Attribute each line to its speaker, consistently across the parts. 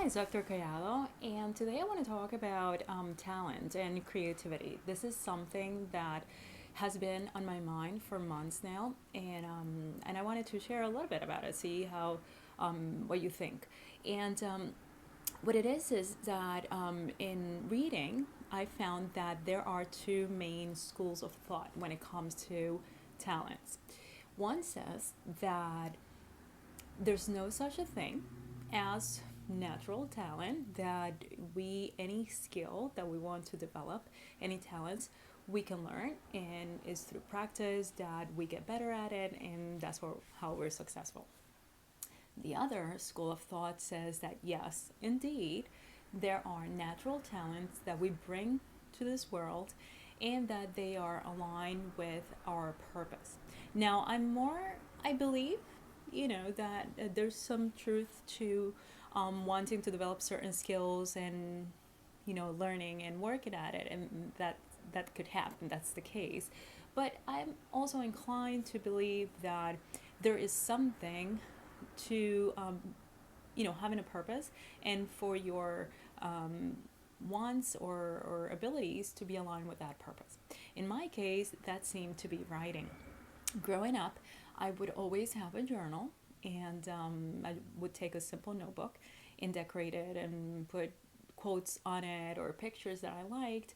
Speaker 1: Hi, it's Dr. Collado, and today I want to talk about talent and creativity. This is something that has been on my mind for months now, and I wanted to share a little bit about it, see how what you think. And what it is that in reading, I found that there are two main schools of thought when it comes to talents. One says that there's no such a thing as natural talent, that any skill that we want to develop, any talents we can learn, and it's through practice that we get better at it, and that's how we're successful. The other school of thought says that yes, indeed, there are natural talents that we bring to this world and that they are aligned with our purpose. Now, I believe, that there's some truth to wanting to develop certain skills and, learning and working at it, and that could happen. That's the case. But I'm also inclined to believe that there is something to having a purpose and for your wants or abilities to be aligned with that purpose. In my case, that seemed to be writing. Growing up, I would always have a journal, and I would take a simple notebook and decorate it and put quotes on it or pictures that I liked,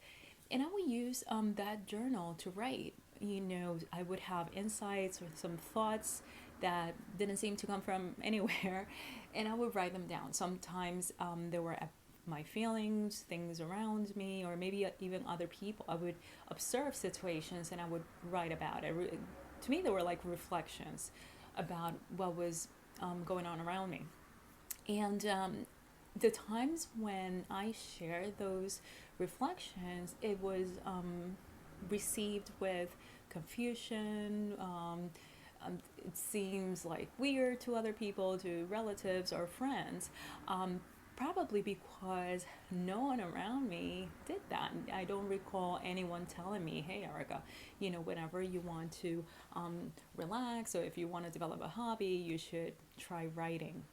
Speaker 1: and I would use that journal to write. I would have insights or some thoughts that didn't seem to come from anywhere, and I would write them down. Sometimes there were my feelings, things around me, or maybe even other people. I would observe situations and I would write about it. To me, they were like reflections about what was going on around me. And the times when I shared those reflections, it was received with confusion. It seems like weird to other people, to relatives or friends. Probably because no one around me did that. I don't recall anyone telling me, hey, Erica, whenever you want to relax, or if you want to develop a hobby, you should try writing.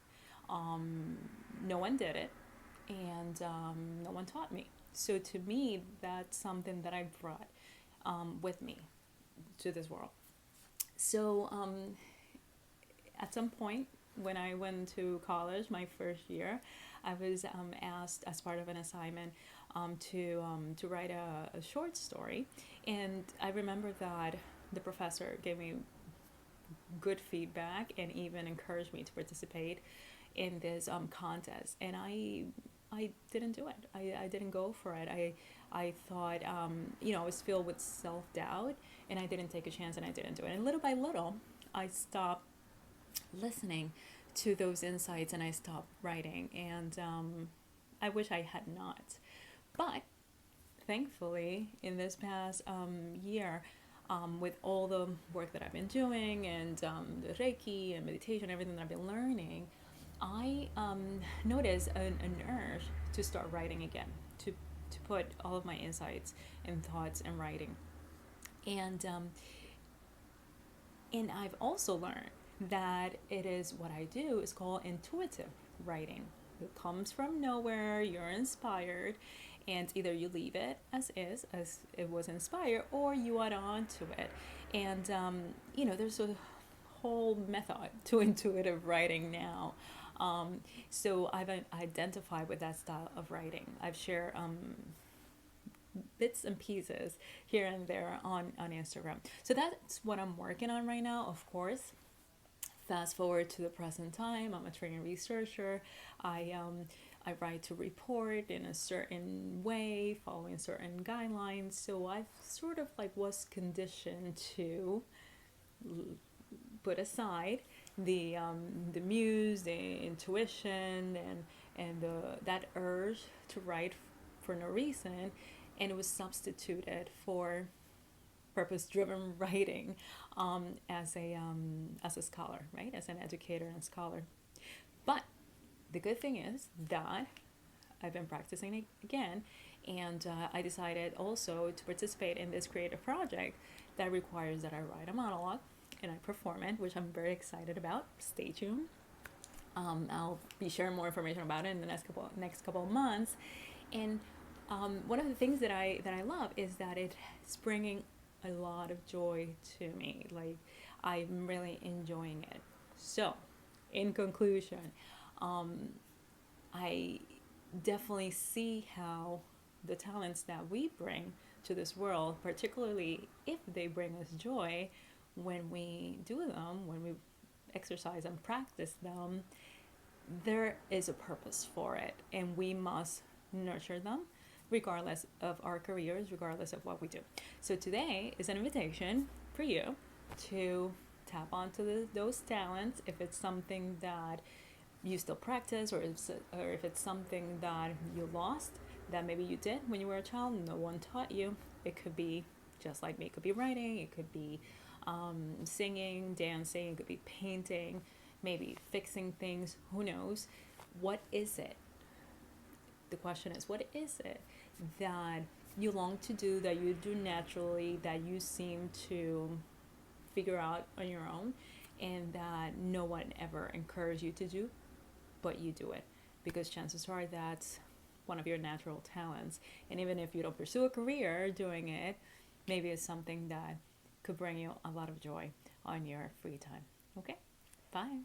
Speaker 1: Um, no one did it, and no one taught me. So to me, that's something that I brought with me to this world. So at some point, when I went to college, my first year, I was asked as part of an assignment to write a short story, and I remember that the professor gave me good feedback and even encouraged me to participate in this contest, and I didn't do it. I didn't go for it. I thought, I was filled with self doubt, and I didn't take a chance, and I didn't do it. And little by little, I stopped listening to those insights and I stopped writing. And I wish I had not. But thankfully, in this past year, with all the work that I've been doing and the Reiki and meditation, everything that I've been learning, I noticed an urge to start writing again, to put all of my insights and thoughts in writing. And and I've also learned that it is what I do is called intuitive writing. It comes from nowhere, you're inspired, and either you leave it as is, as it was inspired, or you add on to it. And, there's a whole method to intuitive writing now. So I've identified with that style of writing. I've shared bits and pieces here and there on Instagram. So that's what I'm working on right now, of course. Fast forward to the present time, I'm a trained researcher. I write to report in a certain way, following certain guidelines. So I sort of like was conditioned to put aside the muse, the intuition, and that urge to write for no reason, and it was substituted for purpose-driven writing as a scholar, right? As an educator and scholar. But the good thing is that I've been practicing it again, and I decided also to participate in this creative project that requires that I write a monologue and I perform it, which I'm very excited about. Stay tuned. I'll be sharing more information about it in the next couple of months. And one of the things that I love is that it's bringing a lot of joy to me. Like, I'm really enjoying it. So, in conclusion, um, I definitely see how the talents that we bring to this world, particularly if they bring us joy, when we do them, when we exercise and practice them, there is a purpose for it, and we must nurture them regardless of our careers, regardless of what we do. So today is an invitation for you to tap onto those talents if it's something that you still practice, or if it's something that you lost that maybe you did when you were a child, no one taught you. It could be just like me, it could be writing, it could be singing, dancing, it could be painting, maybe fixing things, who knows. What is it? The question is, what is it that you long to do, that you do naturally, that you seem to figure out on your own, and that no one ever encouraged you to do, but you do it? Because chances are that's one of your natural talents. And even if you don't pursue a career doing it, maybe it's something that could bring you a lot of joy on your free time. Okay? Bye.